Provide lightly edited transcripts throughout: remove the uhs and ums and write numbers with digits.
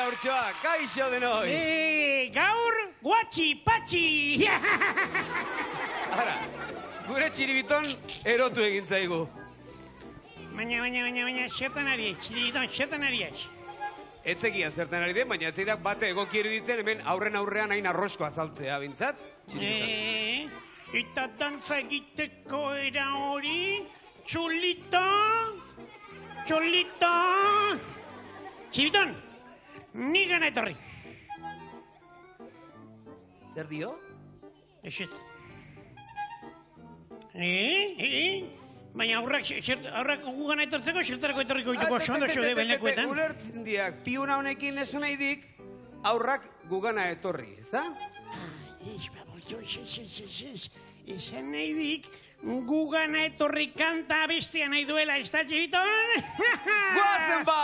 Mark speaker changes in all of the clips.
Speaker 1: Urtsoa, kaixo denoi!
Speaker 2: Gaur, guatxi-patxi!
Speaker 1: Ara, gure txiribiton erotu egin zaigu.
Speaker 2: Baina, zertan ari ez, txiribiton, zertan ari ez.
Speaker 1: Etzekian zertan ari den, baina etzeidak bate egoki eruditzen hemen aurrean hain arrosko azaltzea, bintzat?
Speaker 2: Eta dantza egiteko era hori, txulita! Txiribiton, ni gana etorri.
Speaker 1: Zer dio?
Speaker 2: Eixet. Baina aurrak gugana etortzeko, zertarako etorriko dituko sondo xode benekuetan.
Speaker 1: Ulertzen diak, piuna honekin esan nahi dik, aurrak gugana etorri, ez da?
Speaker 2: Esan nahi dik, gugana etorri kanta abestia nahi duela, ez da, Txiribiton?
Speaker 1: Guazen ba!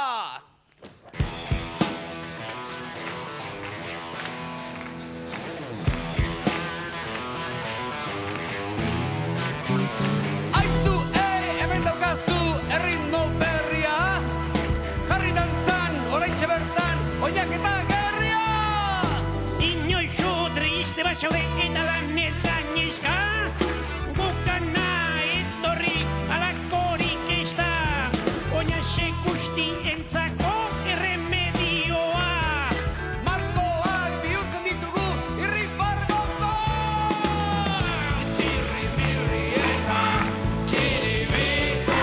Speaker 2: Batxaude eta lanetan neska, gukana etorri alakorik ez da, oina ze guzti entzako erremedioa.
Speaker 1: Markoak bihurtzen ditugu irri barbozo! Txirri-mirri eta txiribita,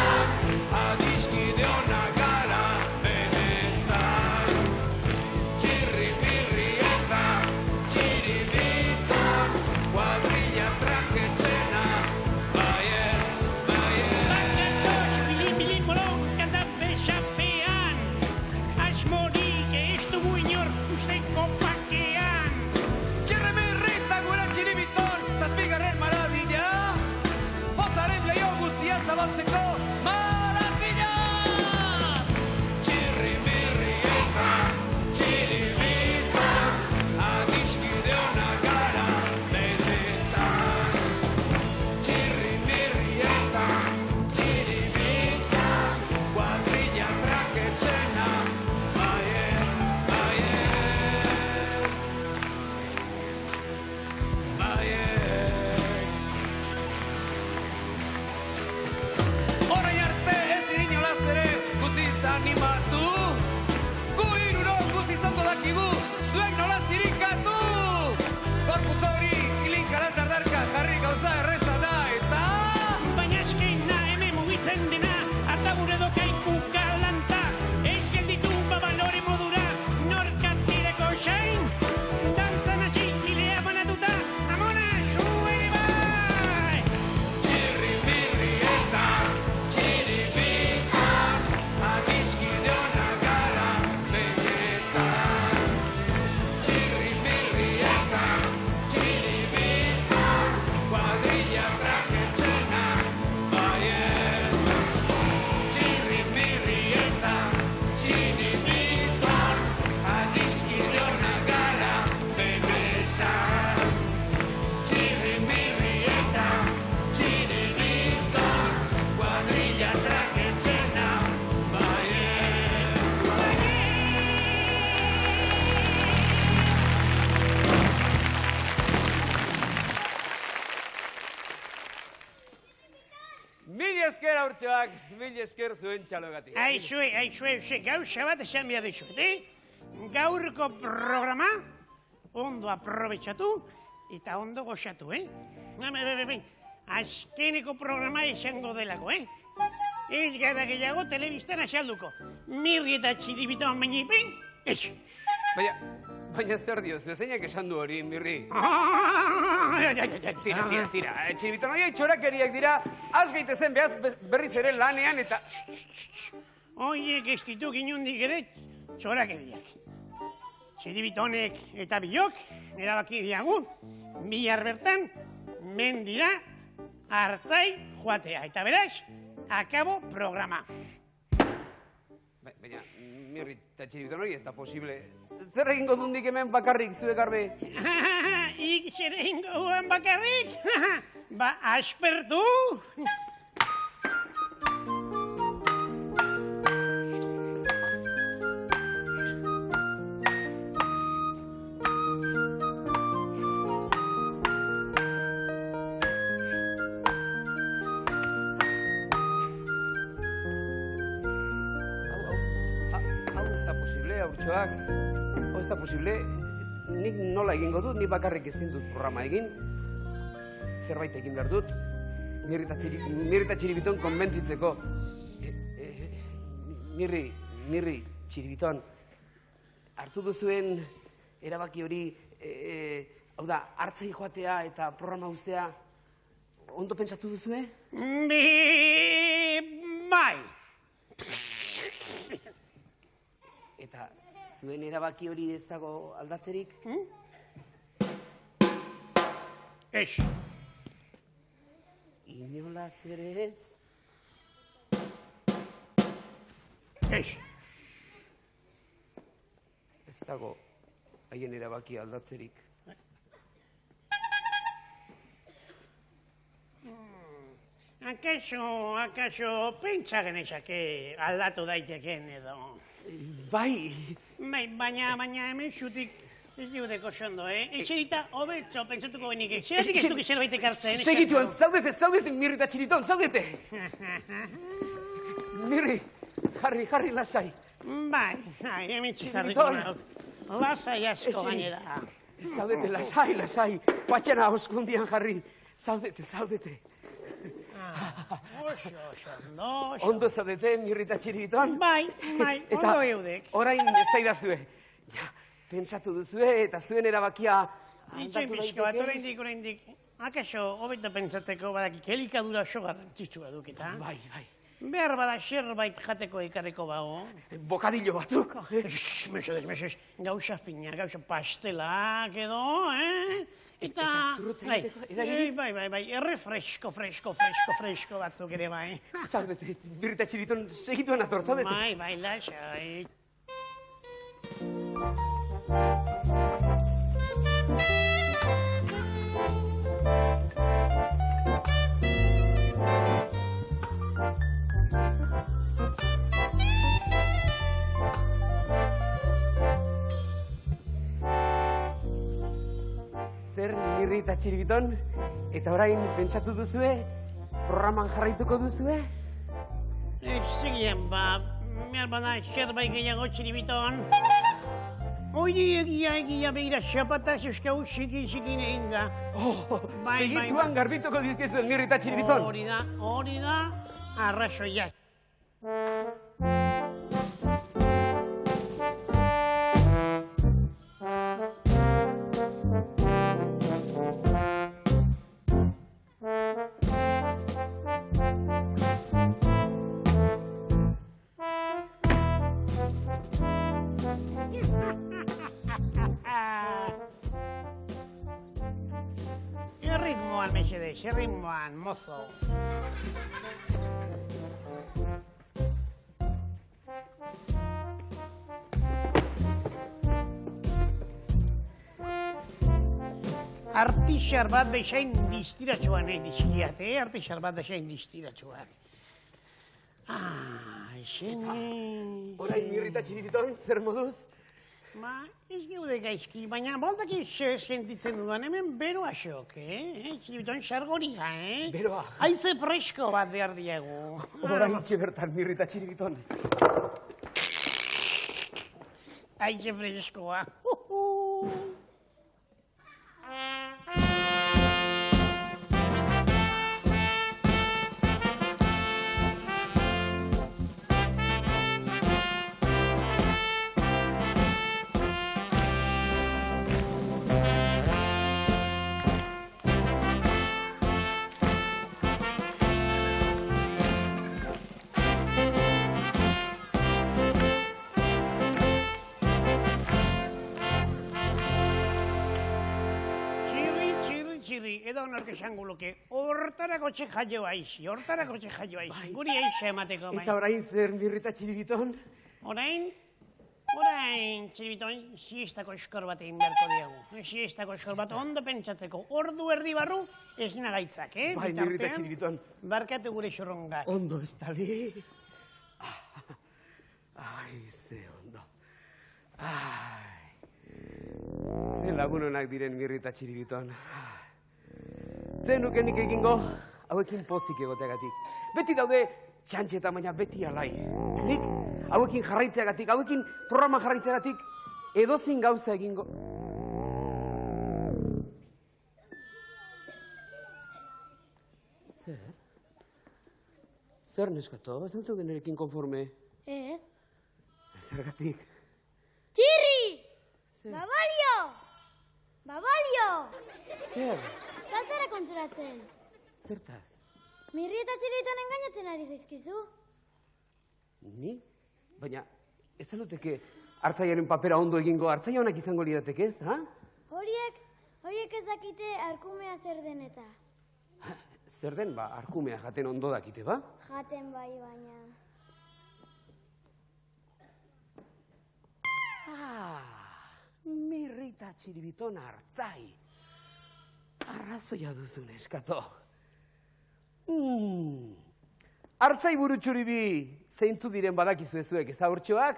Speaker 1: adiskide honak gara benetan. Txirri-mirri eta txiribita, kuadrilla traketxena, baiet.
Speaker 2: Bakatos, bilin bolon, kanta besapean, asmorik ez dugu inor usteko pakean.
Speaker 1: Txirri-mirrita gure txiribiton, zazpigarren maradilla, pozaren leio guztia zabaltzeko maradilla! Txirri-mirri eta txiribita, adiskide honak gara benetan. Txirri-mirri eta txiribita, kuadrilla traketxena, baiet. Orain arte ez dirin olaz ere guztiz animatu, gu hirurok guztiz ondo dakigu, zuek nolaz irikatu! Gorputz hori ilinkara tardarka jarri gauza erreza da, eta...
Speaker 2: Baina eskeina hemen mugitzen dena, harta gure dokaiku galanta, ez gelditu babalore modura, norkatireko xain, dantzan hasi hilea banatuta, amona, zu ere bai!
Speaker 1: Txirri-mirri eta txiribita, adiskide honak gara benetan. Txirri-mirri eta txiribita, kuadrilla traketxena, baiet. Txirri-mirri eta txiribita, adiskide honak gara benetan. Txirri-mirri eta txiribita, kuadrilla traketxena, baiet. Mil esker Urtsoak, mil esker zuen txalogatik.
Speaker 2: Aizue, gauza bat esan behar dizuet, Gaurko programa ondo aprobetxatu eta ondo goxatu, Azkeneko programa esango delako, Ez gara gehiago telebistan asalduko. Mirri eta txiribiton bainipin, ez.
Speaker 1: Baina zer dioz, zeinak esan du hori, Mirri? Tira, txiribiton hori txorakeriak dira, az gaitezen behaz berriz ere lanean eta...
Speaker 2: Oiek ez dituk inundik ere txorakeriak. Txiribitonek eta biok, erabaki diagu, bihar bertan, mendira, hartzai joatea. Eta beraz, akabo programa.
Speaker 1: Baina, Mirri eta txiribiton hori ez da posible. Zer egingo dundik hemen bakarrik, zure garbe?
Speaker 2: Ik zer egingo duan bakarrik? Ba, aspertu!
Speaker 3: posible, haurtxoak. Ez da posible. Nik nola egingo dut, nik bakarrik ezin dut programa egin. Zerbait egin behar dut. Mirrita Txiribiton konbentzitzeko. Mirri Txiribiton, hartu duzuen erabaki hori, hau da, hartzei joatea eta programa ustea, ondo pentsatu duzue?
Speaker 2: Bai.
Speaker 3: Eta zuen erabaki hori ez dago aldatzerik?
Speaker 2: Ez.
Speaker 3: Inolaz ere ez?
Speaker 2: Ez.
Speaker 3: Ez dago haien erabaki aldatzerik.
Speaker 2: Akaso, pentsa genezake aldatu daiteken edo.
Speaker 3: Bai.
Speaker 2: Baina hemen xutik ez diudeko sondo, Etxerita, hobetxo, pentsatuko benik, zeratik ez duke zerbait ekartzen.
Speaker 3: Segituan, zaudete, Mirrita Txiribiton, zaudete! Mirri, jarri lasai.
Speaker 2: Bai, hemen txikarriko nauk. Lasai asko gainera.
Speaker 3: Zaudete, lasai. Guatxena oskundian jarri. Zaudete. Ondo zaudete, Mirrita Txiribiton?
Speaker 2: Bai, ondo eudek.
Speaker 3: Eta orain zaidazue. Pentsatu duzue eta zuen erabakia
Speaker 2: aldatu daiteke. Oraindik. Akaso, hobeto pentsatzeko badakik elikadura oso garrantzitsua duketa.
Speaker 3: Bai.
Speaker 2: Behar bada zerbait jateko ekarriko bago.
Speaker 3: Bokadillo batzuk.
Speaker 2: Mesedez, gauza fina, gauza pastelak edo, Eta
Speaker 3: zurruta egiteko edagirik?
Speaker 2: Bai, errefresko batzuk ere bai.
Speaker 3: Zaudete, Mirrita Txiribiton segituan ator, zaudete?
Speaker 2: Bai, lasai.
Speaker 3: Zer, Mirrita Txiribiton, eta orain pentsatu duzue, programan jarraituko duzue?
Speaker 2: Ezegian, behar bada zerbait gehiago Txiribiton. Egia begira xapataz euskau xikin egin da.
Speaker 3: Segituan garbituko dizkizuen Mirrita Txiribiton.
Speaker 2: Hori da, arrazoiak. Erritmoan, mesedez, erritmoan, mozo. Artixar bat bezain distiratxoan dizkiat, Artixar bat bezain distiratxoan.
Speaker 3: Orain, Mirrita Txiribiton, zer moduz?
Speaker 2: Ez geude gaizki, baina boldak sentitzen dudan hemen bero asok, Txiribiton xargoriga,
Speaker 3: Beroa.
Speaker 2: Haize fresko bat behar diago.
Speaker 3: Orain bertan, Mirrita Txiribiton.
Speaker 2: Haize freskoa. Edo nork esango luke, hortarako txejaio aizi, guri aizi emateko.
Speaker 3: Eta orain zer, Mirrita Txiribiton?
Speaker 2: Orain, Txiribiton, siestako eskor bat egin beharko diagu. Siestako eskor bat ondo pentsatzeko, ordu erdi barru ez nagaitzak,
Speaker 3: Bai, Mirrita Txiribiton.
Speaker 2: Barkatu gure xurrungak.
Speaker 3: Ondo ez tali. Ai, ze ondo. Ze lagunonak diren Mirrita Txiribiton. Ze nukenik egingo, hauekin pozik egoteagatik. Beti daude txantxeta, baina beti alai. Nik hauekin jarraitzeagatik, hauekin programa jarraitzeagatik, edozein gauza egingo... Zer neskato? Ez antzauden erekin konforme?
Speaker 4: Ez.
Speaker 3: Zergatik?
Speaker 4: Txirri!
Speaker 3: Zer?
Speaker 4: Babalio! Babalio!
Speaker 3: Zer?
Speaker 4: Zaltzara konturatzen.
Speaker 3: Zertaz?
Speaker 4: Mirri eta txirritan engainatzen ari zaizkizu.
Speaker 3: Ni? Baina, ez aluteke hartzaiaren papera ondo egingo, hartzaia honak izango lirateke ez, da?
Speaker 4: Horiek ez dakite arkumea zer den eta.
Speaker 3: Zer den, arkumea jaten ondo dakite, ba?
Speaker 4: Jaten bai baina.
Speaker 3: Mirri eta txiribiton hartzai. Arrazoia duzu neskato. Hartzai burutxuribi zeintzu diren badakizu ezuek, ez da urtsuak?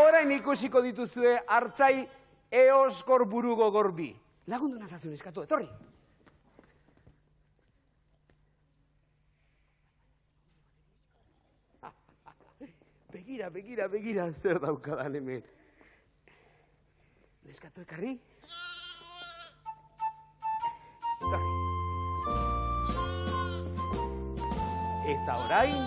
Speaker 3: Orain ikusiko dituzue hartzai eoskor burugo gorbi. Lagundu nazazu neskato, etorri. Begira, zer daukadan hemen. Neskato ekarri? Ekarri. Eta orain...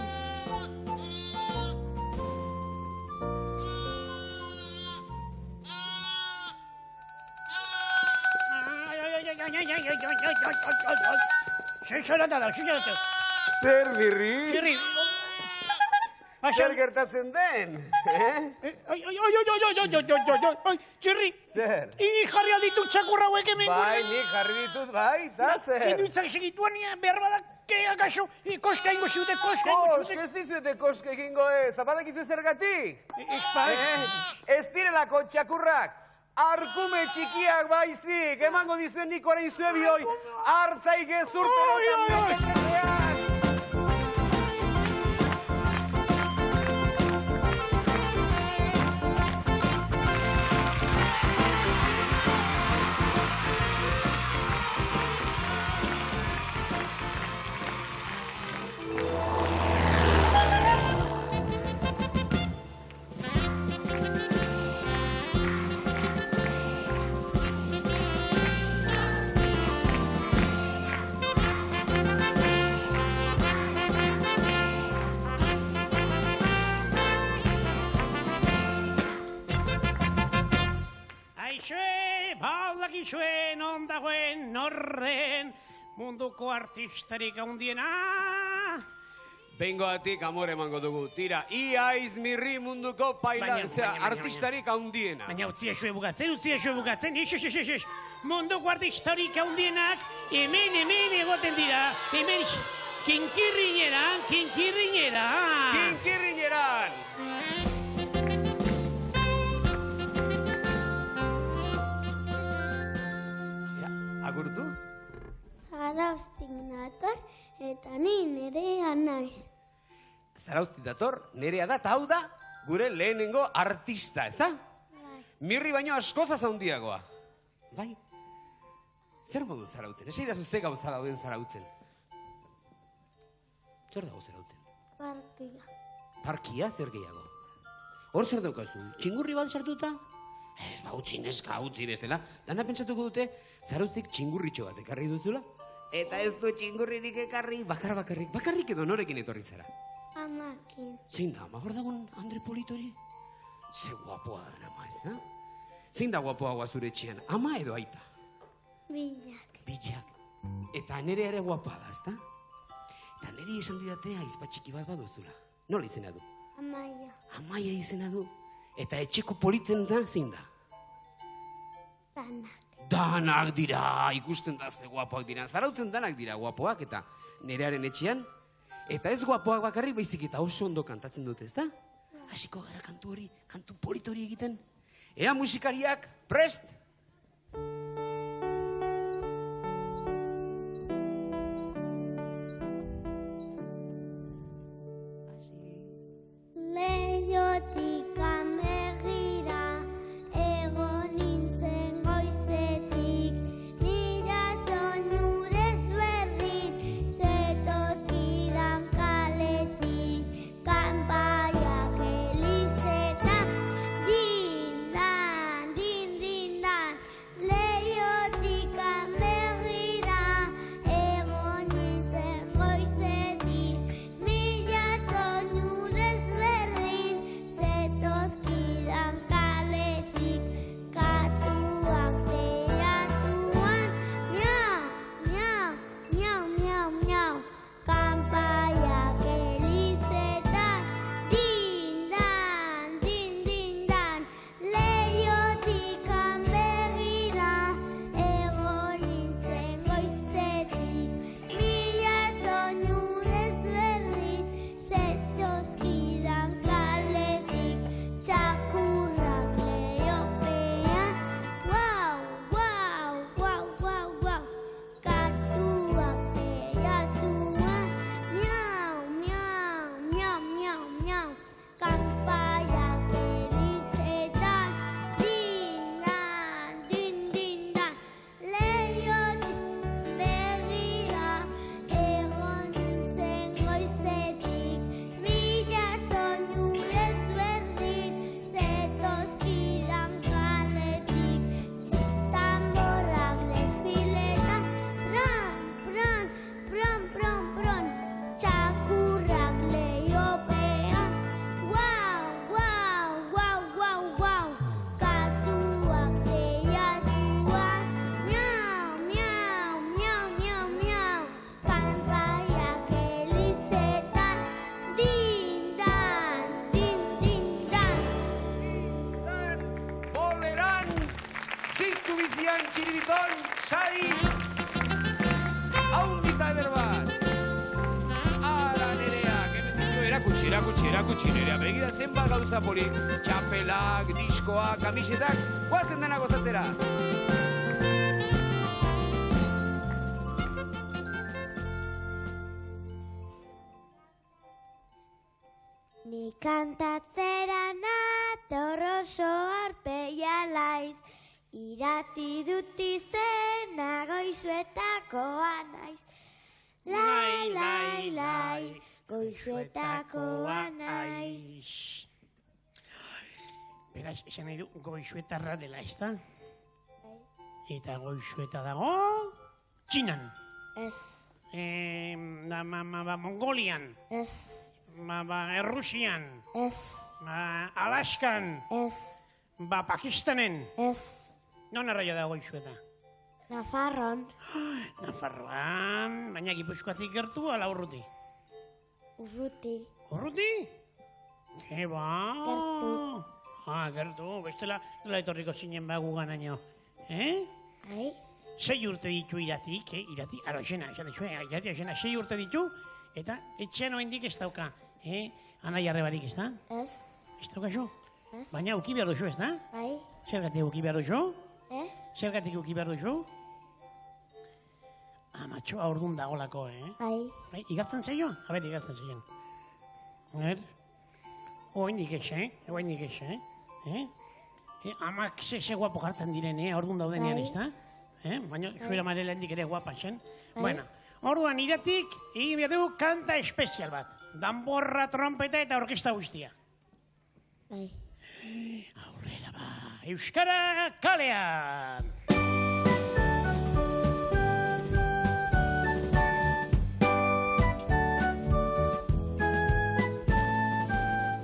Speaker 3: Zer, Mirri?
Speaker 2: Txirri!
Speaker 3: Zer gertatzen den?
Speaker 2: Txirri!
Speaker 3: Zer?
Speaker 2: Jarri alditut txakurra hauek hemen
Speaker 3: Bai, nik jarri ditut, bai, eta zer?
Speaker 2: Inuitzak segituan, behar badak, akaso, koska ingo ziute, koska ingo
Speaker 3: Kosk, ez dizuete kosk egingo ez, eta badakizu zergatik? Ez direlako txakurrak, arkume txikiak baizik, emango dizuen nik orain zuebioi, hartzai gezurterotan metrean.
Speaker 2: Zuen ondagoen norren munduko artistarik handiena.
Speaker 3: Bengoatik amore emango dugu, tira, iaiz Mirri munduko pailantzea artistarik handiena.
Speaker 2: Baina utzia zuen bukatzen, munduko artistarik handienak hemen egoten dira, hemen kinkirriñeran.
Speaker 3: Kinkirriñeran! Agurtu?
Speaker 4: Zaraustik nator eta ni nerea naiz.
Speaker 3: Zaraustik dator, nerea da, eta hau da, gure lehenengo artista, ez da?
Speaker 4: Bai.
Speaker 3: Mirri baino askozaz handiagoa. Bai? Zer modu zarautzen? Esei da zuzte gauza dauden zarautzen. Zer dago zarautzen?
Speaker 4: Parkia.
Speaker 3: Parkia, zer gehiago? Hor zer daukazu? Txingurri bat sartuta? Ez, utzi neska, utzi bestela. Dana pentsatuko dute, zarauztik txingurritxo bat ekarri duzula. Eta ez du txingurririk ekarri, bakarrik edo norekin etorri zara.
Speaker 4: Amakin.
Speaker 3: Zein da, ama hor dagoen Andre Politori? Ze guapoa da ama, ez da? Zein da guapoa zure etxean, ama edo aita?
Speaker 4: Bilak.
Speaker 3: Bilak. Eta nere ere guapa da, ez da? Eta neri esan didatea aizpatxiki bat baduzula. Nola izena du?
Speaker 4: Amaia.
Speaker 3: Amaia izena du. Eta etxeko politen da, zein da?
Speaker 4: Danak.
Speaker 3: Danak dira, ikusten da ze guapoak dira. Zarautzen danak dira guapoak, eta nerearen etxean. Eta ez guapoak bakarrik, baizik eta oso ondo kantatzen dute, ez da? Hasiko gara kantu hori, kantu polit hori egiten. Ea musikariak, prest!
Speaker 4: Leiotik amegira, ego nintzen goizetik, mila soinu desberdin, zetozkidan kaletik, kanpai
Speaker 1: bai! Haundita eder bat! Ara nereak, erakutsi nerea, begira zenbat gauza polik, txapelak, diskoak, kamisetak, guazen dena gozatzera!
Speaker 4: Ni kantatzera nator oso arpeia laiz, irati dut izena goizuetakoa naiz. Lai, lai, lai, goizuetakoa naiz.
Speaker 2: Beraz, esan nahi du, goizuetarra dela, ez da? Eta goizueta dago... Txinan.
Speaker 4: Ez,
Speaker 2: Mongolian.
Speaker 4: ez,
Speaker 2: Errusian.
Speaker 4: ez,
Speaker 2: Alaskan.
Speaker 4: ez,
Speaker 2: Pakistanen.
Speaker 4: ez,
Speaker 2: Non arraio da goizueta?
Speaker 4: Nafarron,
Speaker 2: Nafarroan, baina Gipuzkoatik gertu ala urruti?
Speaker 4: urruti,
Speaker 2: Urruti? Eba!
Speaker 4: Gertu.
Speaker 2: Gertu, bestela nola etorriko zinen bagu ganaino.
Speaker 4: ai,
Speaker 2: 6 urte ditu iratik, irati, esan irati, 6 urte ditu, eta etxean oendik ez dauka, anai arrebarik ez da?
Speaker 4: ez,
Speaker 2: Ez dauka zo?
Speaker 4: ez,
Speaker 2: Baina uki behar duzu ez da?
Speaker 4: bai,
Speaker 2: Zergatik uki behar duzu?
Speaker 4: Zergatik
Speaker 2: uki behar duzu? Matxoa ordun dagolako,
Speaker 4: bai,
Speaker 2: Bai, igartzen zaio? Aber, igartzen zaioan. Oendik ez, Amak ze guapo jartzen diren, ordun daudenean ez da? Baina, zuera marela hendik ere guapa zen. Bueno, orduan iratik, egin behar dugu kanta espezial bat. Danborra, trompeta eta orkesta guztia.
Speaker 4: bai.
Speaker 2: Aurrera ba, Euskara kalean!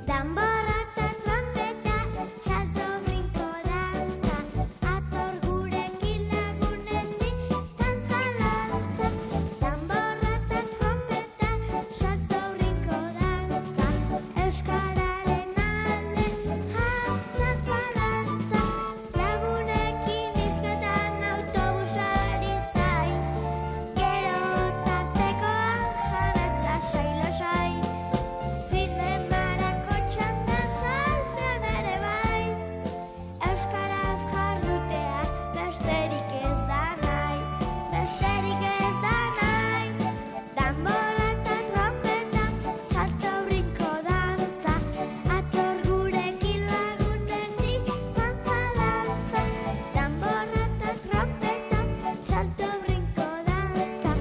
Speaker 4: Danborra eta trompeta, salto brinko dantza, ator gurekin lagunezi, zantzalantza. Danborra eta trompeta, salto brinko dantza, euskararen alde, jantzak balantza. Lagunekin izketan autobusari zain, gero tartekoan jabez lasai, lasai. Zinemarako txandan saltzean ere bai, euskaraz jardutea besterik ez da nahi, besterik ez da nahi. Danborra eta trompeta, salto brinko dantza, ator gurekin lagunezi, zantzalantza. Danborra eta trompeta, salto brinko dantza,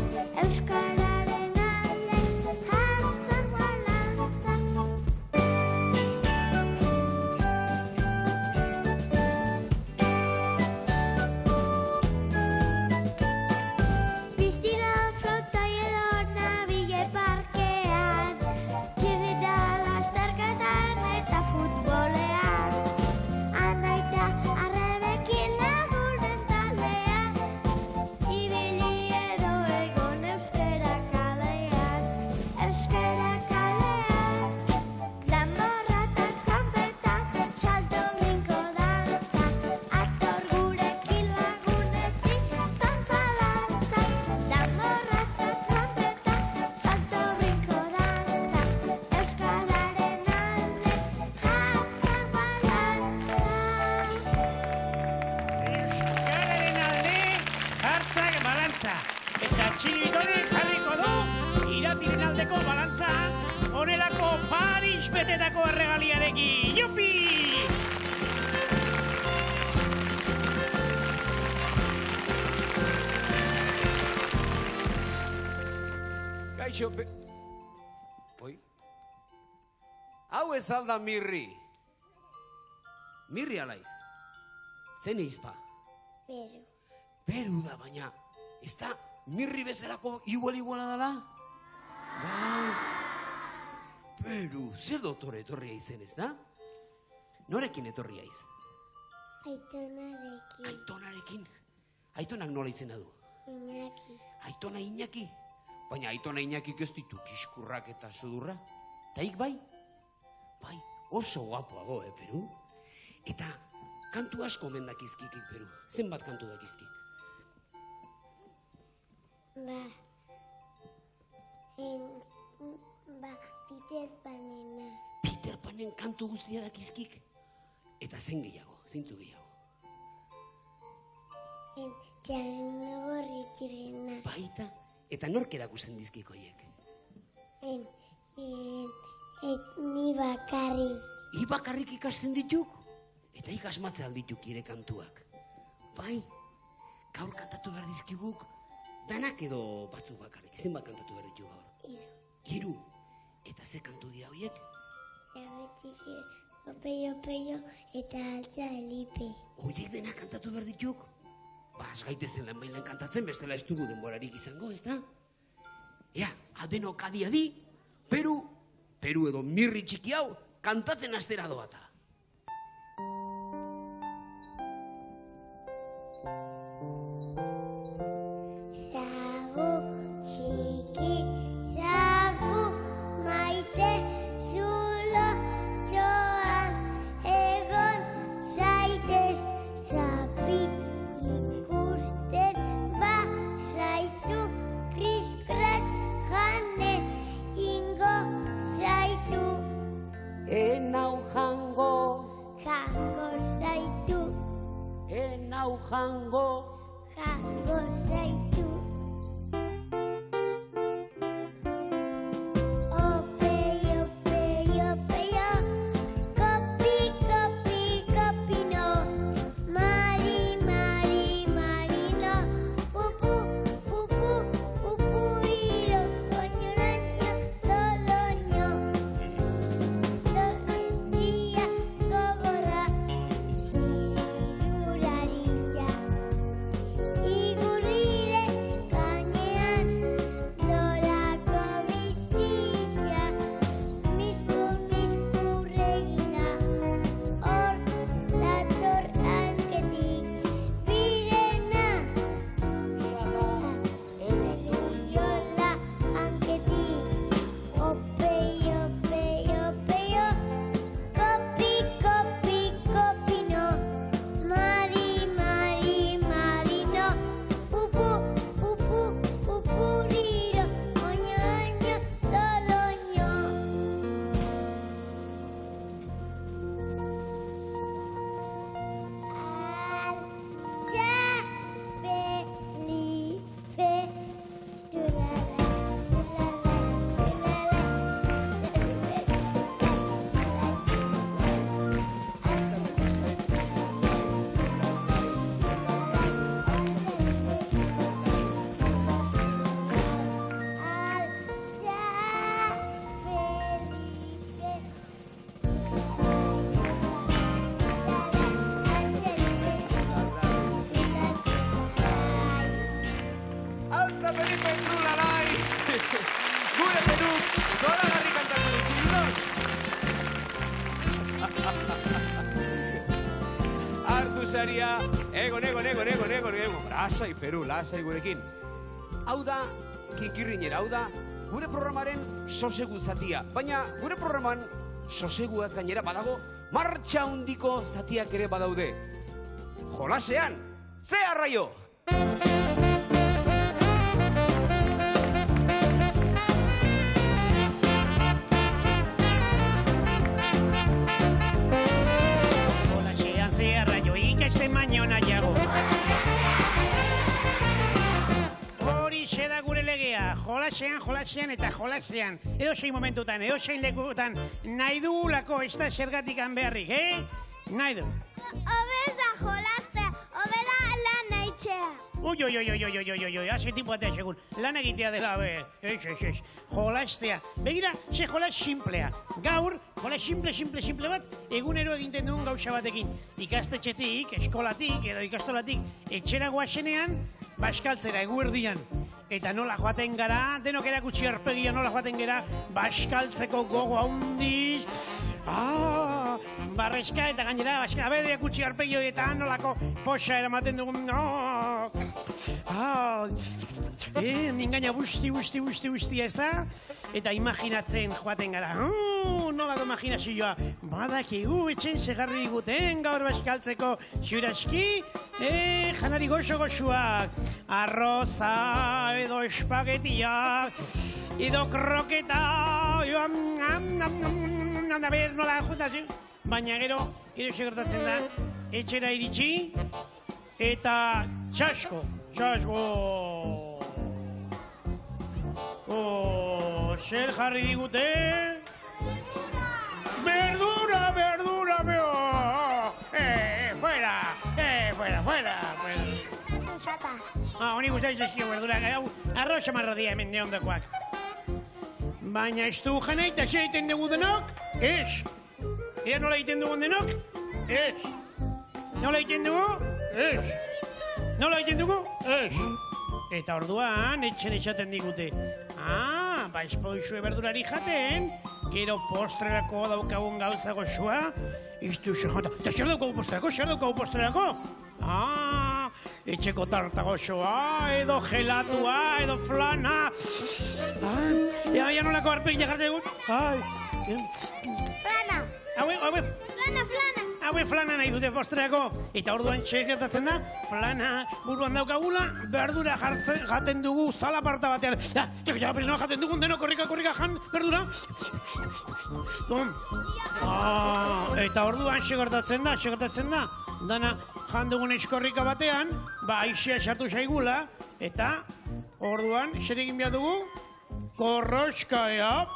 Speaker 4: euskararen alde, jantzak balantza. Piztinan flota edo nabile parkean, txirrita lasterketan eta futbolean. Anaita arrebekin lagunen taldean, ibili edo egon euskara kalean, euskara kalean. Danborra eta trompeta, salto brinko dantza, ator gurekin lagunezi, zantzalantza. Danborra eta trompeta, salto brinko dantza, euskararen alde, jantzak balantza.
Speaker 2: Euskararen alde, jartzak balantza. Eta txilitonek jarriko du, iratiren aldeko balantza, honelako Paris betetako erregaliarekin. Jupi!
Speaker 3: Kaixo, Oi? Hau ez alda mirri. Mirri alaiz. Zen eizpa?
Speaker 4: Pero,
Speaker 3: Peru da baina. Ez da mirri bezalako iguala dala? Bai. Peru, ze dotore etorria izen ez da? Norekin etorria iz?
Speaker 4: aitonarekin,
Speaker 3: Aitonarekin. Aitonak nola izena du?
Speaker 4: Iñaki,
Speaker 3: Aitona Iñaki. Baina Aitona Iñakik ez ditu kiskurrak eta sudurra. Taik bai? Bai, oso guapoago, Peru? Eta kantu asko omen dakizkikik, Peru. Zenbat kantu dakizkik?
Speaker 4: Peter Panena.
Speaker 3: Peter Panen kantu guztia dakizkik? Eta zein gehiago, zeintzu gehiago?
Speaker 4: Txarno borritxirena.
Speaker 3: Baita, eta nork erakusten dizkik hoiek?
Speaker 4: Ni bakarrik.
Speaker 3: I bakarrik ikasten dituk? Eta ikasmatze aldituk ire kantuak. Bai, gaur kantatu behar dizkiguk, danak edo batzuk bakarrik, zenbat kantatu behar ditu gaur? Hiru. Eta ze kantu dira hoiek?
Speaker 4: Erretxiki, opeio, eta altza elipe.
Speaker 3: Hoiek denak kantatu behar dituk? Ba, az gaitezen lan bailan kantatzen, bestela ez dugu denborarik izango, ez da? Ea, adenok adi, Peru edo mirri txiki hau, kantatzen astera doata.
Speaker 4: Zagu txiki, zagu maite, zulo txoan egon zaitez, zapi ikusten ba zaitu, kriskras jane ingo zaitu.
Speaker 3: Enau jango,
Speaker 4: Jango zaitu,
Speaker 3: enau jango,
Speaker 4: jango zaitu. Opeio, kopi, kopino. Mari, marino. Pupu, pupuriro. Koñoraño, toloño. Dozizia, gogorra. Zirurarilla. Igurrire gainean nolako bizitza, miskurregina, hor dator hanketik birena, erriola hanketik, opeio, kopi, kopino, mari, marino, pupu, pupuriro, oñoño, toloño. Altza belife,
Speaker 1: Altza Felipe Zulalai! Gure Peru, zoragarri kantatzen dut. Hartu saria, egon. Lasai Peru, lasai gurekin.
Speaker 3: hau da, kikirrinera, hau da, gure programaren sosegu zatia. Baina gure programan soseguaz gainera badago, martxa handiko zatiak ere badaude. Jolasean, ze arraio!
Speaker 2: Jolasean zeharra jo ikasten baino nahiago. Horixe da gure legea, jolasean eta jolasean. Edozein momentutan, edozein lekutan, nahi dugulako ez da zergatikan beharrik, Nahi du.
Speaker 4: Obez da jolaztea, obeda lan nahitzea.
Speaker 2: Oi, hase tipo atea segun, lan egitea dela, ez, jolastea. Begira, ze jolas simplea. Gaur, jolas simple bat, egunero egiten dugun gauza batekin. Ikastetxetik, eskolatik edo ikastolatik, etxera goazenean, baskaltzera, eguerdian. Eta nola joaten gara, denok erakutsi arpegia nola joaten gara, baskaltzeko gogo handiz. Barrezka eta gainera, aber erakutsi arpegi horietan nolako posa eramaten dugun. Mingaina busti, ez da? Eta imaginatzen joaten gara. nolako imaginazioa. Badakigu etxen segarri diguten gaur baskaltzeko ziuraski, janari goxo-goxuak. Arroza, edo espagetiak, edo kroketa, ber, nola juntazio. Baina gero segertatzen da, etxera iritsi, eta txasko. Zer jarri digute? Verdura, fuera. Honi guztai zezio verdura, arroz amarradia hemen neondakoak. Baina ez du jana eta ze egiten dugu denok? Ez. Ea nola egiten dugun denok? Ez. Nola egiten dugu? Ez. Nola egiten dugu? Ez. Eta orduan, etxen esaten digute. Ba espoizue berdurari jaten, gero postrerako daukagun gauza goxua, iztu ze jata. Eta zer daukagu postrerako? Etxeko tarta goxoa, edo gelatua, edo flana. Ya nolako arpegin jartzen dugun?
Speaker 4: Flana. Flana.
Speaker 2: Haue flana nahi dute postreako. Eta orduan txekertatzen da, flana buruan daukagula, berdura jaten dugu zalaparta batean. Pero jaten dugun denok korrika jan, berdura. Eta orduan txekertatzen da, dana jan dugun eskorrika batean, ba aixea sartu zaigula, eta orduan zer egin behar dugu? Korroska, ea.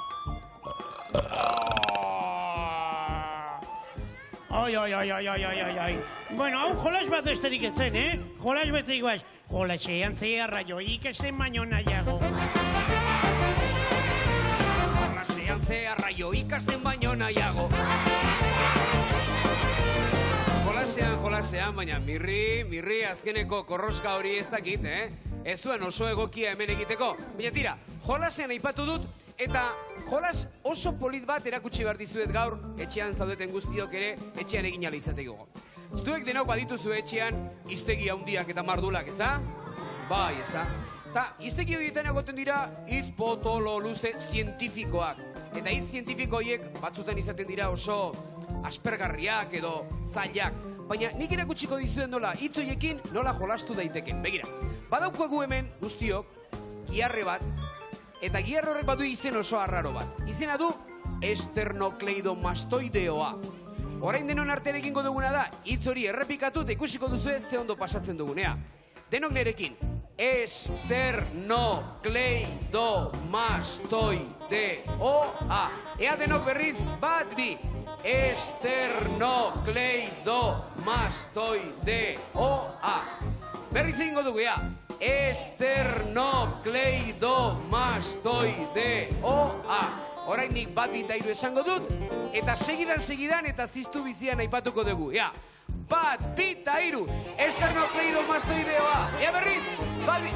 Speaker 2: Ai. Bueno, hau jolas bat besterik etzen, Jolas besterik baz. Jolasean zea raioik ezen baino nahiago.
Speaker 3: Jolasean zea raioik ezen baino nahiago. Jolasean, baina mirri azkeneko korroska hori ez dakit, Ez zuen oso egokia hemen egiteko. Baina tira, jolasean aipatu dut, eta jolas oso polit bat erakutsi behar dizuet gaur, etxean zaudeten guztiok ere, etxean egin ala izateko. Zuek denok badituzu etxean, iztegi handiak eta mardulak, ez da? Bai, ez da. Eta iztegi horietan egoten dira, hitz potolo luze zientifikoak. Eta hitz zientifikoiek batzutan izaten dira oso aspergarriak edo zailak. Baina nik erakutsiko dizuen nola hitz horiekin nola jolastu daiteken. Begira, badaukagu hemen guztiok, giarre bat, eta giarre horrek badu izen oso arraro bat. Izena du esternokleidomastoideoa. Orain denon artean egingo duguna da, hitz hori errepikatu eta ikusiko duzu ze ondo pasatzen dugunea. Denok nerekin, esternokleidomastoideoa. Ea denok berriz, bat, bi. Esternokleidomastoideoa. Berriz egingo dugu, ea. Esternokleidomastoideoa. Orainik bat, bi, eta hiru esango dut, eta segidan eta ziztu bizian aipatuko dugu, ea. Bat, bi, eta hiru. Esternokleidomastoideoa. Ea berriz, bat, bi.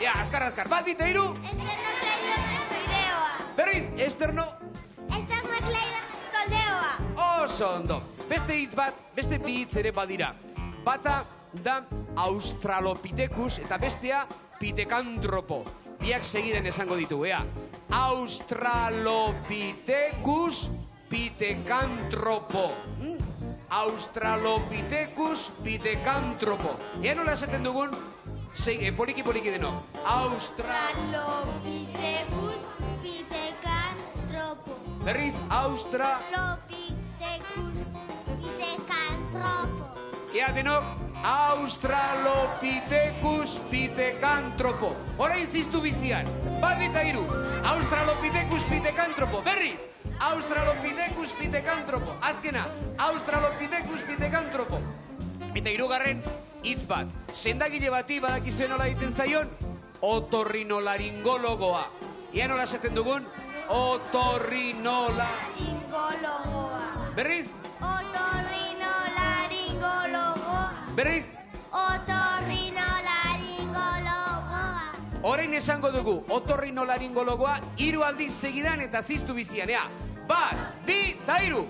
Speaker 3: Ea, azkar, bat, bi, eta hiru.
Speaker 4: Esternokleidomastoideoa.
Speaker 3: Berriz,
Speaker 4: Esternokleidomastoideoa.
Speaker 3: Oso ondo. Beste hitz bat, beste bi hitz ere badira. Bata da Australopithecus eta bestea Pithecanthropo. Biak segidan esango ditugu, ea. Australopithecus Pithecanthropo. Australopithecus Pithecanthropo. Ea nola esaten dugun, poliki denok.
Speaker 4: Australopithecus Pithecanthropo.
Speaker 3: Berriz,
Speaker 4: Australopithecus Pithecanthropo.
Speaker 3: Ea denok, Australopithecus Pithecanthropo. Orain ziztu bizian, bat eta hiru. Australopithecus Pithecanthropo. Berriz, Australopithecus Pithecanthropo. Azkena, Australopithecus Pithecanthropo. Eta hirugarren, hitz bat. Sendagile bati badakizuen nola egiten zaion, otorrinolaringologoa. Ea nola esaten dugun, otorrinolaringologoa. Berriz? Otorrinolaringologoa. Berriz? Otorrinolaringologoa. Orain esango dugu, otorrinolaringologoa, hiru aldiz segidan eta ziztu bizian, ea. Bat, bi, eta hiru.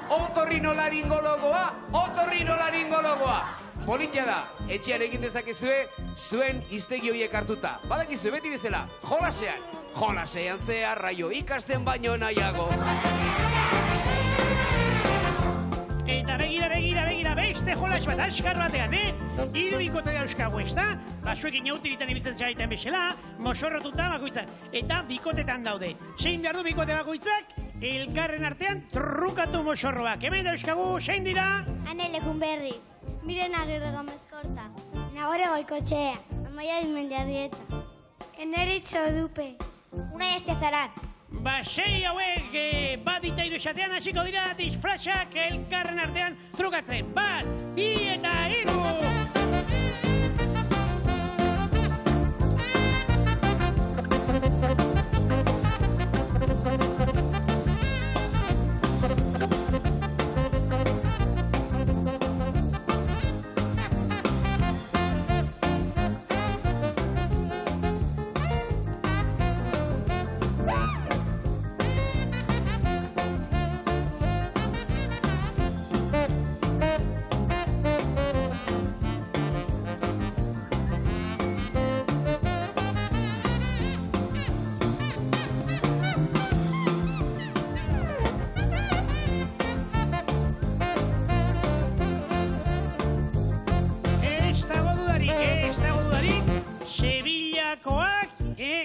Speaker 3: Otorrinolaringologoa. Otorrinolaringologoa. politia da, etxean egin dezakezue, zuen hiztegi horiek hartuta. Badakizue beti bezala, jolasean zehar raio ikasten baino nahiago.
Speaker 2: Eta begira, beste jolas bat askar batean, Hiru bikote dauzkagu, ez da? Basuekin jautiritan ibiltzen zaiten bezala, mosorrotuta bakoitzak. Eta bikotetan daude. Zein behar du bikote bakoitzak? Elkarren artean trukatu mosorroak. Hemen dauzkagu, zein dira?
Speaker 4: Ane Lekunberri, Miren Agirre Gomezkorta, Nagore Goikotxea, Amaia Izmendiarrieta, Eneritz Odupe, Unai Estezaran.
Speaker 2: Sei hauek bat eta hiru esatean hasiko dira disfrazak elkarren artean trukatzen. 1, 2 eta 3!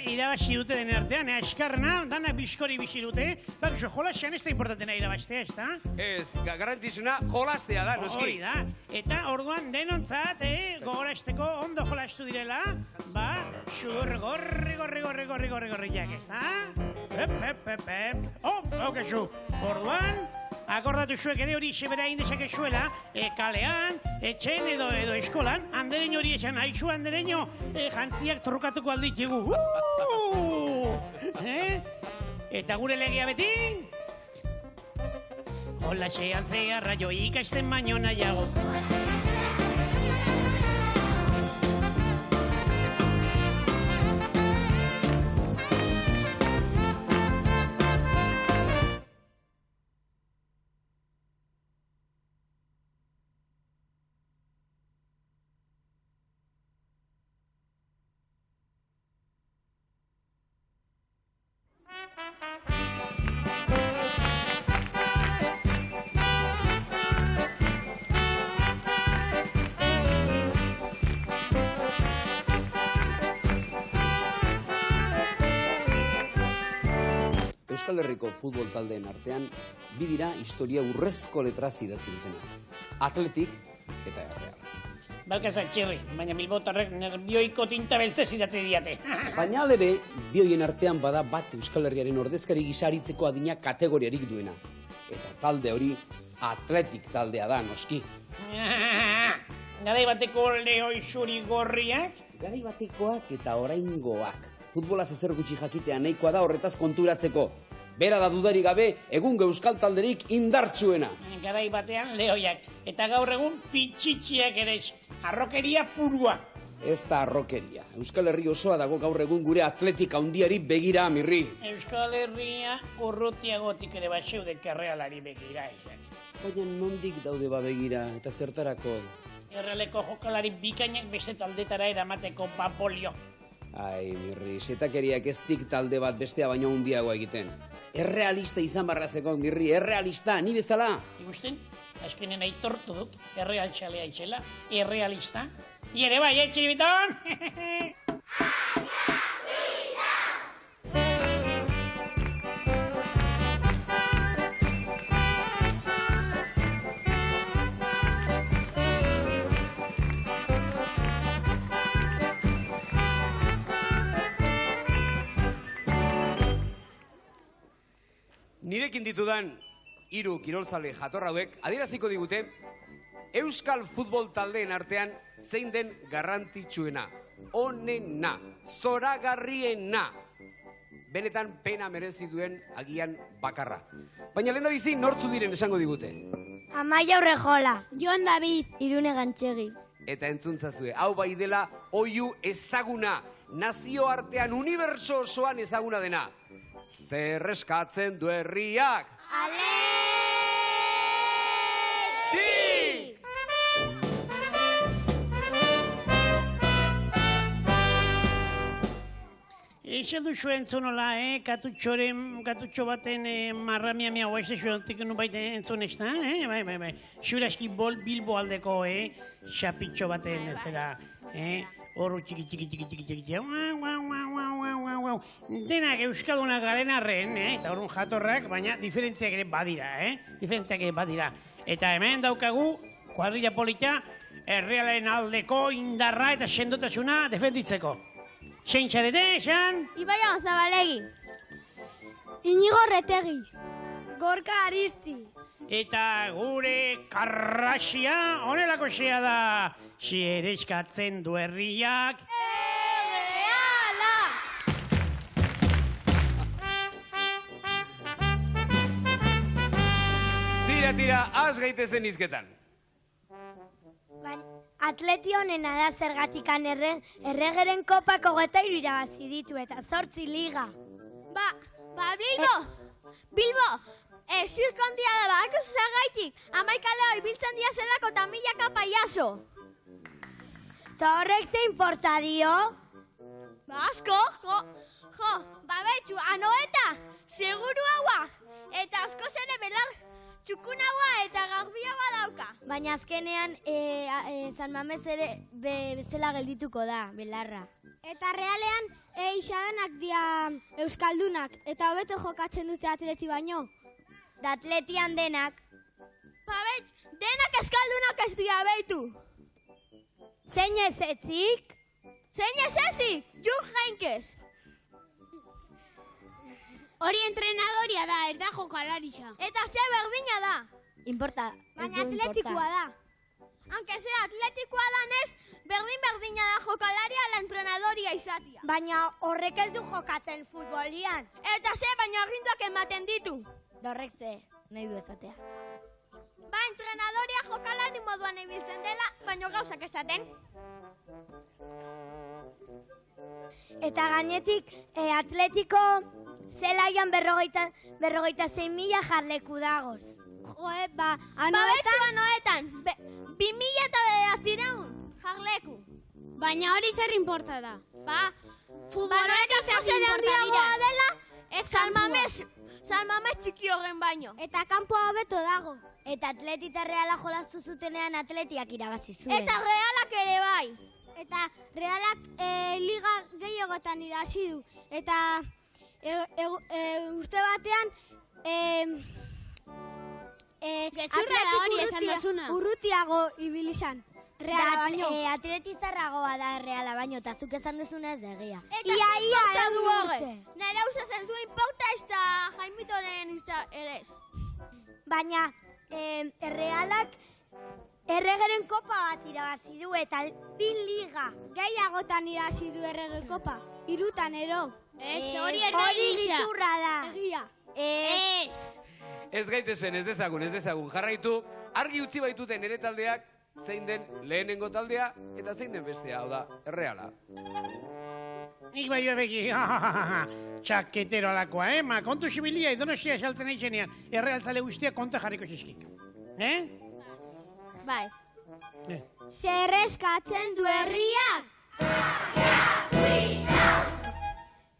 Speaker 2: Irabazi dute den artean, askarna, dana biskori bizi dute. Bakso, jolasean ez da importantena irabaztea, ez da?
Speaker 3: Ez, garrantzitsuna jolastea da, noski.
Speaker 2: Hori da. Eta orduan denontzat, gogorazteko ondo jolastu direla, sudur gorri-gorriak, ez da? Kesu. Orduan, akordatu zuek ere hori sebera indezakezuela, kalean, etxen edo eskolan, handeren hori esan, haizu handeren jantziak trukatuko alditigu. Eta gure legia beti? Jolasean zehar raio ikasten baino nahiago.
Speaker 3: Euskal Herriko futbol taldeen artean, bi dira historia urrezko letraz idatzi dutenak. Atletik eta Erreal.
Speaker 2: Balkazak txirri, baina bilbotarrek nerbioiko tinta beltzez idatzi diate.
Speaker 3: Baina alere, bi horien artean bada bat Euskal Herriaren ordezkari gisaritzeko adina kategoriarik duena. Eta talde hori, Atletik taldea da, noski.
Speaker 2: Garai bateko lehoi zuri gorriak?
Speaker 3: Garai batekoak eta oraingoak. Futbolaz ezer gutxi jakitea nahikoa da horretaz konturatzeko. Bera da dudarik gabe, egun euskal talderik indartsuena.
Speaker 2: Garai batean lehoiak, eta gaur egun pitxitxiak ere, arrokeria purua.
Speaker 3: Ez da arrokeria. Euskal Herri osoa dago gaur egun gure atletik handiari begira, Mirri.
Speaker 2: Euskal Herria urrutiagotik ere bat zeudek Errealari begira, ezak.
Speaker 3: Baina nondik daude ba begira, eta zertarako?
Speaker 2: Errealeko jokalari bikainak beste taldetara eramateko bapolio.
Speaker 3: Ai, Mirri, setakeriak ez dik talde bat bestea baino handiagoa egiten. Errealista izan barrazeko, Mirri, errealista, ni bezala.
Speaker 2: Ikusten, azkenen aitortu duk, errealtxalea itxela, errealista. Iere bai, txiribiton!
Speaker 3: Nirekin ditudan hiru kirolzale jatorrauek adieraziko digute euskal futbol taldeen artean zein den garrantzitsuena, onena, zoragarriena, benetan pena merezi duen agian bakarra. Baina lehendabizi nortzu diren esango digute.
Speaker 4: Amaia Urrejola, Jon David, Irune Gantxegi.
Speaker 3: Eta entzuntzazue, hau bai dela oihu ezaguna, nazioartean unibertso osoan ezaguna dena. Zer eskatzen du herriak? Atletik!
Speaker 2: Eixo duzu entzunola, katutxo baten marramia miago ez duzuetik nu baita entzun ez da, bai. Xuraski Bilbo aldeko, xapitxo baten zera, horru txiki, denak euskaldunak garen arren, eta horren jatorrak, baina diferentziak ere badira, Eta hemen daukagu, kuadrilla polita, Errealaren aldeko indarra eta sendotasuna defenditzeko. Zein txarete, Xan?
Speaker 4: Ibai Zabalegi. Inigo Retegi. Gorka Aristi.
Speaker 2: Eta gure karrasia honelako xea da. Xereskatzen du herriak.
Speaker 4: Erreala!
Speaker 3: Tira, az gaitezen izketan.
Speaker 4: Atleti honena da zergatikan erregeren kopako 23 irabazi ditu eta 8 liga. Ba, Bilbo, zirkondia da, badakizu zergaitik, 11 lehoi biltzen dia zelako eta 1000 paiazo. Ta horrek ze inporta dio? Ba, asko, betxu, anoeta, seguru haua, eta asko zere belar, txukunaua eta garbiaua dauka. Baina azkenean San Mamés ere bezala geldituko da, belarra. Eta realean isadanak dia euskaldunak, eta hobeto jokatzen dute atleti baino. Da atletian denak. Babet, denak euskaldunak ez dia behitu. Zein ez etzik? Zein ez ezik? Juk Heinkes. Hori entrenadoria da, ez da jokalarisa. Eta ze berdina da. Importa. Baina atletikoa da. Anke ze atletikoa danez, berdina da jokalaria la entrenadoria izatia. Baina horrek ez du jokatzen futbolian. Eta ze, baina aginduak ematen ditu. Da horrek ze, nahi du ezatea. Ba, entrenadoria jokalari moduan ibiltzen dela, baina gauzak esaten. Eta gainetik, atletiko zelaian 46.000 jarleku dagoz. Joe, ba, anoetan, 2.900 jarleku. Baina hori zer inporta da? Ba, futboloetan zer inporta dira. San Mamés txiki horren baino. Eta kanpoa hobeto dago. Eta atleti eta Reala jolastu zutenean atletiak irabazi zuen. Eta Realak ere bai. Eta Realak liga gehiagotan irabazi du. Eta urte batean gezurra da hori esan dazuna. Urrutiago ibilizan. Reala baino. Atletizarragoa da Reala baino, eta zuk esan dezuna ez egia. Ia du horre. Nera usaz ez du inpauta ez da Jaimitoren ere ez. Baina Realak erregeren kopa bat irabazi du eta 2 liga. Gehiagotan irabazi du errege kopa. 3 ero. Ez, hori bizurra da. Egia. Ez.
Speaker 3: Ez gaitezen, ez dezagun. Jarraitu, argi utzi baituten ere taldeak, zein den lehenengo taldea eta zein den bestea, hau da, Erreala.
Speaker 2: Nik bai beki, txaketero alakoa, ma kontu zibilia Donostia esaltzen eitzenean, Errealtzale guztia konta jarriko zizkik.
Speaker 4: Bai. Zerrezkatzen du herriak!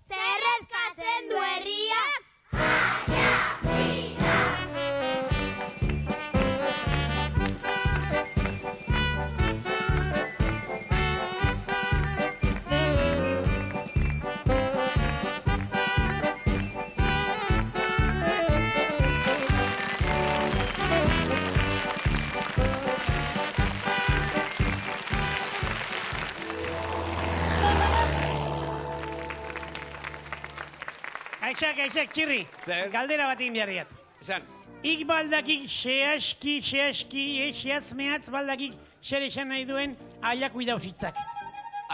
Speaker 4: Zerrezkatzen du herriak!
Speaker 2: Aitzak, txirri.
Speaker 3: Zer?
Speaker 2: Galdera bat egin beharriat.
Speaker 3: Esan.
Speaker 2: Ik baldakik xeaski, xeaz mehatz baldakik xer esan nahi duen ailaku idauzitzak.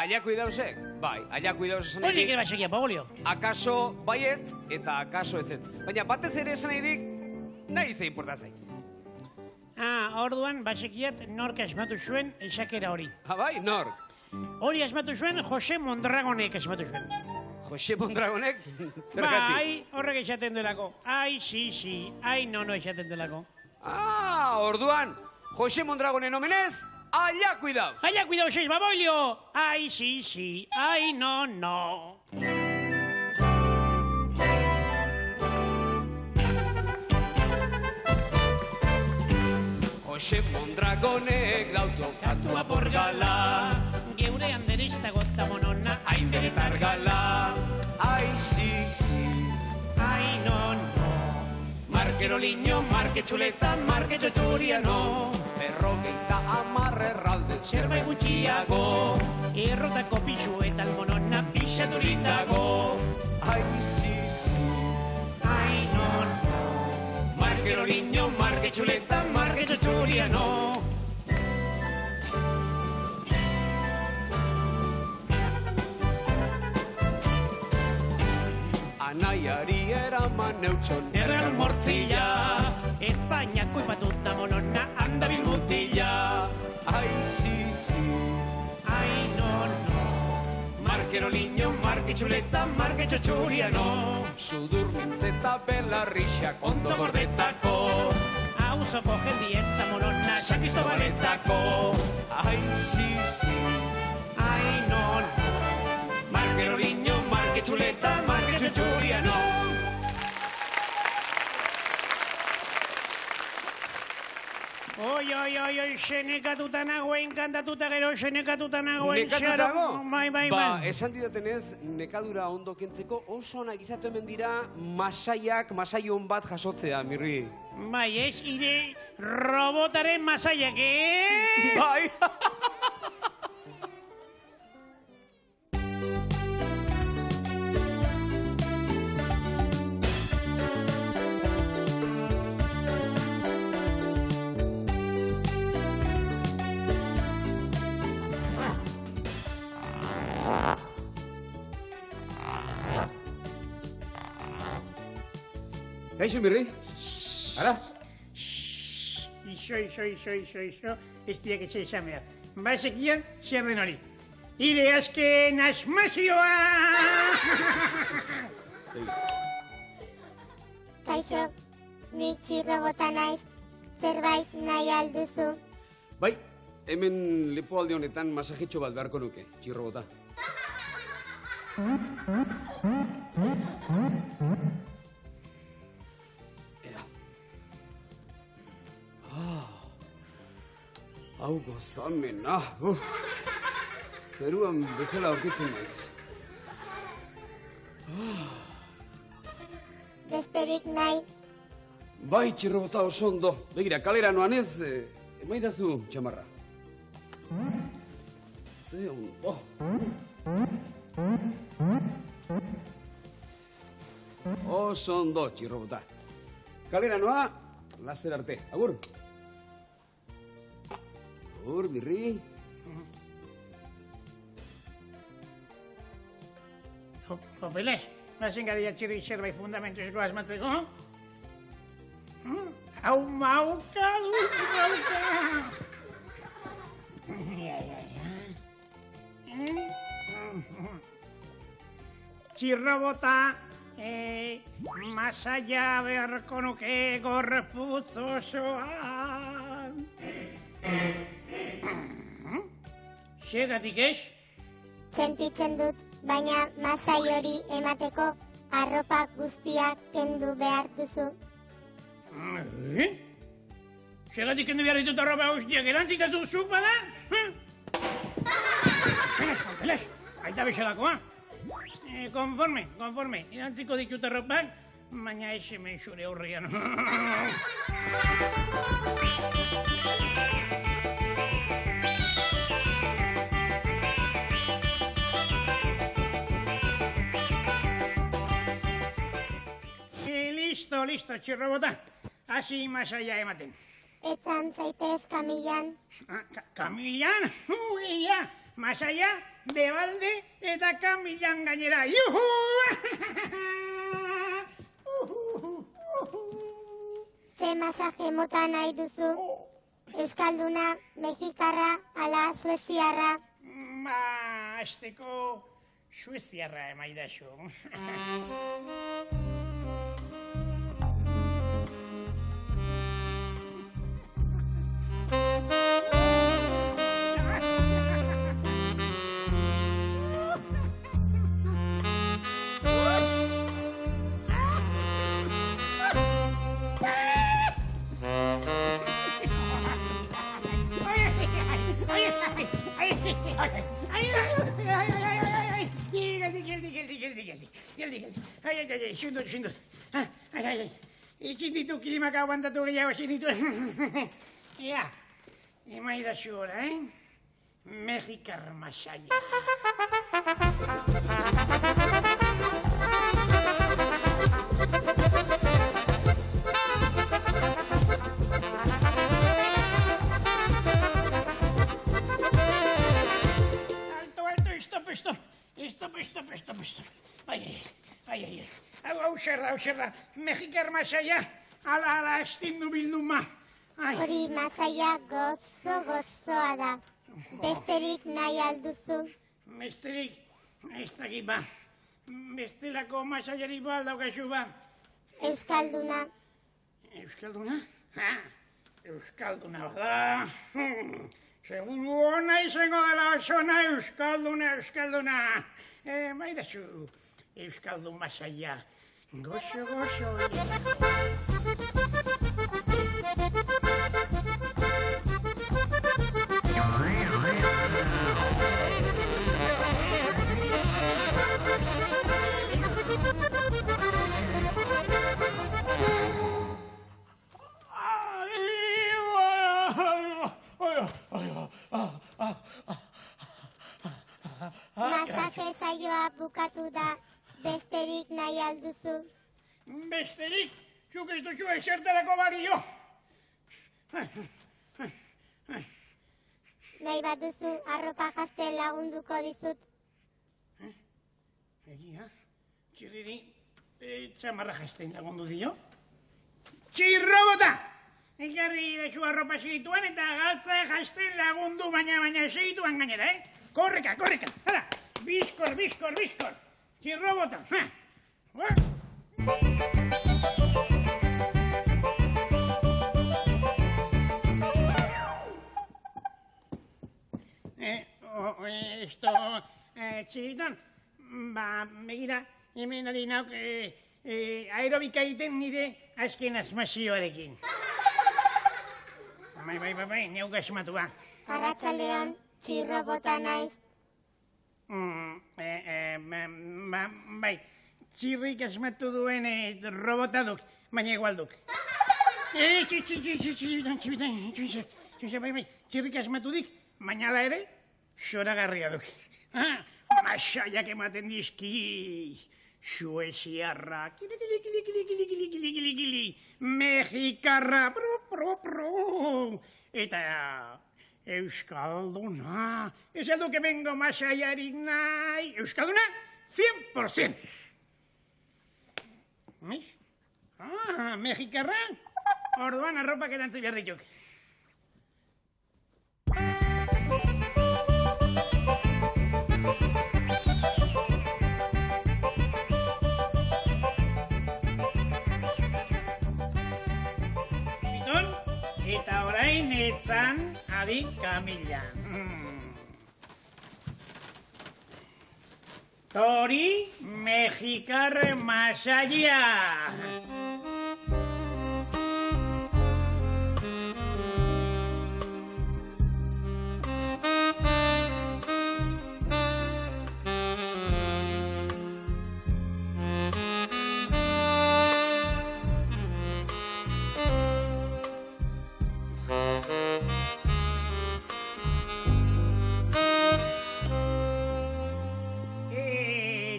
Speaker 3: Ailaku idauzek? Bai, ailaku idauz esan nahi
Speaker 2: Hori
Speaker 3: dik.
Speaker 2: ere basekia, Paulio.
Speaker 3: Akaso baietz eta akaso ezetz. Baina batez ere esan nahi dik, nahi ze inporta zait.
Speaker 2: Orduan, basekiat nork asmatu zuen esakera hori.
Speaker 3: Bai, nork?
Speaker 2: Hori asmatu zuen Jose Mondragonek asmatu zuen.
Speaker 3: Jose Mondragonek? Zergatik?
Speaker 2: Bai, horrek esaten delako. Ai, si, ai, no esaten delako.
Speaker 3: Orduan, Jose Mondragonen omenez, ailaku idauz.
Speaker 2: Ailaku idauz ez, Babolio! Ai, si, ai, no.
Speaker 3: Jose Mondragonek dauto
Speaker 2: Katua porgala, geure anderista gota monona, hain beretar gala.
Speaker 3: Ai, si,
Speaker 2: Ai, no.
Speaker 3: Markero liño, marke txuleta, marke txotxuriano. Berrogeita amar erralde
Speaker 2: Zerbait gutxiago, errotako pixu eta almonona pixaturik dago.
Speaker 3: Ai, si,
Speaker 2: Ai, no.
Speaker 3: Markero liño, marke txuleta, marke txotxuriano. Anaiari eraman neutxon
Speaker 2: Erreal mortzilla, Espainiako ipatuta monona handabil mutila.
Speaker 3: Ai, si,
Speaker 2: Ai, no.
Speaker 3: Markero liño, marke txuleta, marke txotxuriano. Sudur mintzeta belarrixak ondo gordetako.
Speaker 2: Auzoko jendietza monona, San Cristobaletako.
Speaker 3: Ai, si,
Speaker 2: Ai, no.
Speaker 3: Markero liño, marke txuleta, marke txotxuriano.
Speaker 2: Oi, senekatuta nagoen, kantatuta gero senekatuta nagoen.
Speaker 3: Nekatutago?
Speaker 2: Bai.
Speaker 3: Ba, esan didatenez, nekadura ondo kentzeko oso onak izatu hemen dira masaion bat jasotzea, Mirri.
Speaker 2: Bai, ez, ire robotaren masaiak,
Speaker 3: Bai! Kaixo, Mirri? Ara?
Speaker 2: Iso, ez diak etxe esan behar. Ba, ezekian, zer den hori. Ire azken asmazioa!
Speaker 5: Kaixo, ni txirrobota naiz, zerbait nahi alduzu.
Speaker 3: Bai, hemen lepoalde honetan masajitxo bat beharko nuke, txirrobota. Hau gozamena, zeruan bezala aurkitzen naiz.
Speaker 5: Besterik nahi,
Speaker 3: Bai, txirrobota oso ondo. Begira, kalera noan ez, emaidazu txamarra. Ze ondo. Oso ondo, txirrobota. Kalera noa, laster arte. Agur. Agur, Mirri.
Speaker 2: Jopeles, bazen gara txirri zerbait fundamentuzko asmatzeko? Hau mauka dut, mauka! Txirrobota, masaia beharko nuke gorputz osoan. Segatik ez?
Speaker 5: sentitzen dut, baina masai hori emateko arropa guztiak kendu behar duzu.
Speaker 2: Segatik kendu behar ditut arropa guztiak erantzitazu zuk bada? Peles, aita besadakoa. Konforme, erantziko ditut arropak, baina ez hemen zure aurrian. Listo, txirrobota. Hasi masaia ematen.
Speaker 5: Etzan zaitez kamilan.
Speaker 2: Kamilan? Ia, masaia, debalde eta kamilan gainera. Juhu!
Speaker 5: Ze masaje mota nahi duzu? Euskalduna, mexikarra, ala sueziarra.
Speaker 2: Ba, azteko sueziarra emaidazu. Ezin dut. Ezin ditu kilimak aguantatu gehiago ezin ditu. Ea, emaidazu gora, Mexikar masaia. Stop. Ai. Hau zer da. Mexikar masaia, ala estindu bilduma.
Speaker 5: Hori masaia gozoa da. Besterik nahi alduzu.
Speaker 2: Besterik, ez dakit ba. Bestelako masaiari ba aldaukazu ba.
Speaker 5: Euskalduna.
Speaker 2: Euskalduna? Euskalduna bada. Seguru hona izango dela osona Euskalduna. Maidazu, Euskaldun masaia. Gozo.
Speaker 5: Masaje saioa bukatu da. Besterik nahi alduzu.
Speaker 2: Besterik? Zuk ez duzu esertarako balio.
Speaker 5: Nahi bat duzu arropa jazten lagunduko dizut.
Speaker 2: Egia? Txirriri txamarra jazten lagundu dio? Txirrobota! Ekarri dezu arropa segituan eta galtza jazten lagundu baina segituan gainera, Korrika! Hala! Bizkor! Txirrobota! Txiriton, begira, hemen ari nauk aerobika egiten nire azken asmazioarekin. Bai, neuk asmatua.
Speaker 5: Arratsaldean txirrobota naiz.
Speaker 2: Bai, txirrik asmatu duen robota duk, baina igual duk. Txirrik asmatu dik, baina ala ere, xoragarria duk. Masaiak ematen dizki, sueziarra, kili, mexikarra, eta euskalduna. Ez eduke bengo masaiarik nahi, euskalduna, 100%. Mis? Mexikarra, orduan arropak erantzi behar dituk. Eta orain etzan adi Kamila. Tori mexikar masaia.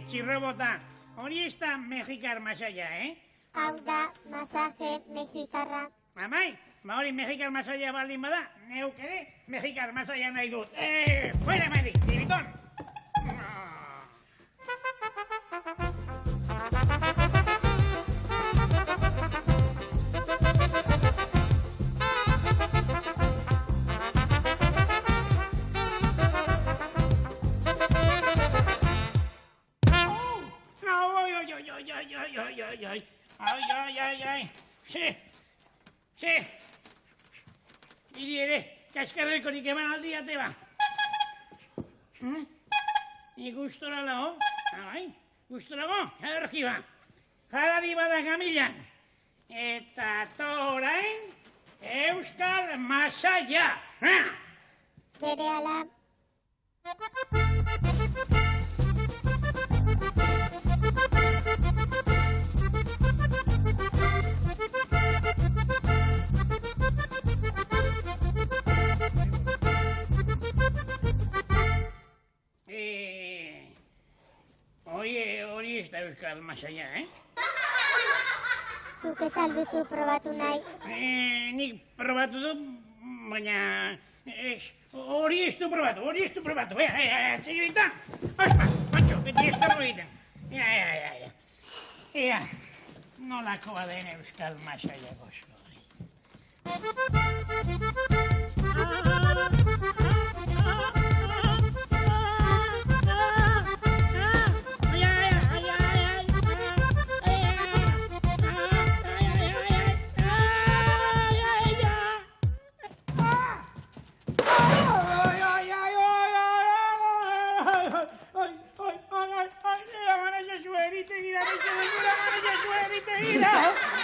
Speaker 2: Txirrobota, hori ez da mexikar masaia,
Speaker 5: Hau da masaje mexikarra.
Speaker 2: Amai, hori mexikar masaia baldin bada, neuk ere mexikar masaia nahi dut. Fuera, Maidik, Tiriton! Ai. Sí. Iri ere, kaskarrekorik eman aldiate ba. Ni gustora lago? Bai, gustora go, erroki ba. Jaradi bada Kamilan. Eta torain, euskal masaia.
Speaker 5: Berehala.
Speaker 2: euskal masaia,
Speaker 5: Zuk ez alduzu probatu nahi.
Speaker 2: Nik probatu du, baina... Hori ez du probatu. Txigirita, ospa, Pancho, beti ez dago egiten. Ea, nolakoa den euskal masaia gozo.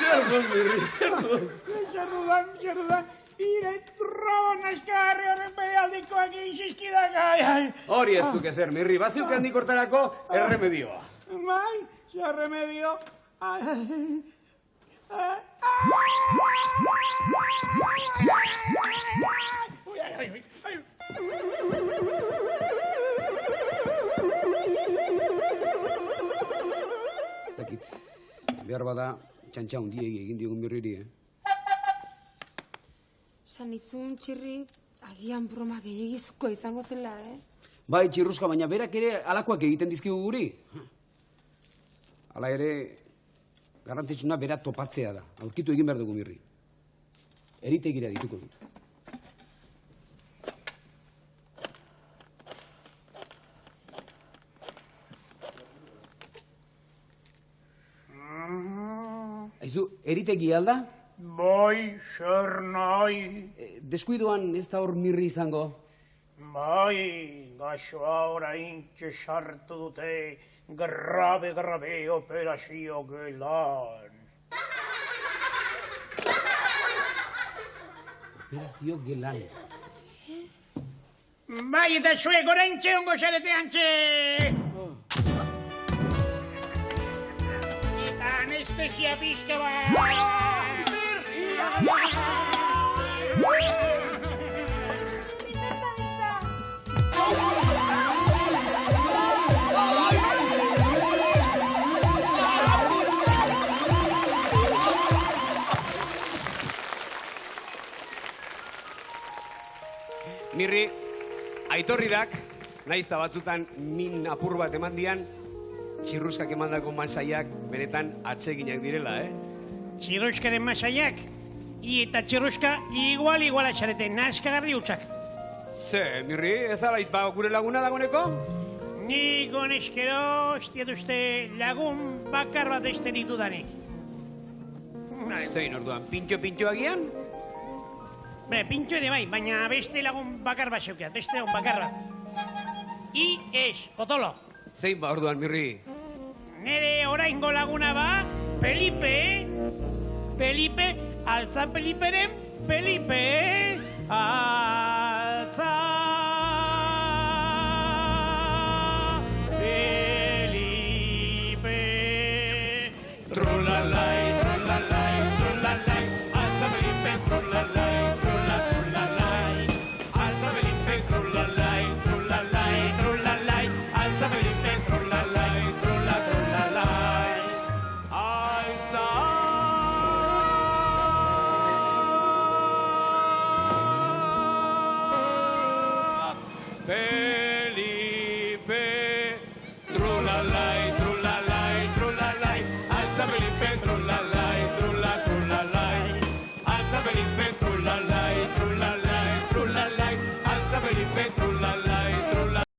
Speaker 3: Zer dut, Mirri, zer dut?
Speaker 2: Zer dudan, ire trabon askarri horren behialdikoak izizkidak,
Speaker 3: Hori ez duk ezer, Mirri, baziuk handik hortarako erremedioa.
Speaker 2: Bai, zer remedio.
Speaker 3: Ez dakit, behar bada, txantxa hundiegi egin diogun Mirriri,
Speaker 6: San izun, Txirri, agian broma gehiagizkoa izango zela,
Speaker 3: Bai, Txirruska, baina berak ere alakoak egiten dizkigu guri. Hala ere, garrantzitsuna bera topatzea da. Aurkitu egin behar dugu Mirri. Eritegira dituko dut. Aizu, eritegi alda?
Speaker 2: Bai, zer nahi.
Speaker 3: Deskuidoan ez da hor Mirri izango.
Speaker 2: Bai, gaxoa orain sartu dute grabe operazio gelan.
Speaker 3: Operazio gelan.
Speaker 2: Bai, eta zuek orain ongo zaretean Eta anestesia pizka
Speaker 3: Mirri, aitorridak, naizta batzutan min apur bat eman dian, Txirruskak emandako masaiak benetan atseginak direla,
Speaker 2: Txirruskaren masaiak, eta Txirruska igual atxarete, naskagarri utxak.
Speaker 3: Ze, Mirri, ez alaiz ba gure laguna dagoneko?
Speaker 2: Nik honezkero, uste lagun bakar bat este ditudanik.
Speaker 3: Zein orduan, pintxo agian?
Speaker 2: Pintxo ere bai, baina beste lagun bakar bat zeukeat, beste lagun bakar bat. I ez, Otolo.
Speaker 3: Zein ba orduan, Mirri?
Speaker 2: Nere oraingo laguna ba, Felipe, altza Feliperen, Felipe, altza Felipe. Trulalai, altza Felipe, trulalai, altza Felipe, trulalai, altza Felipe, trulalai, altza. Felipe, trulalai, alza Felipe, trulalai, alza Felipe, trulalai, alza Felipe, trulalai.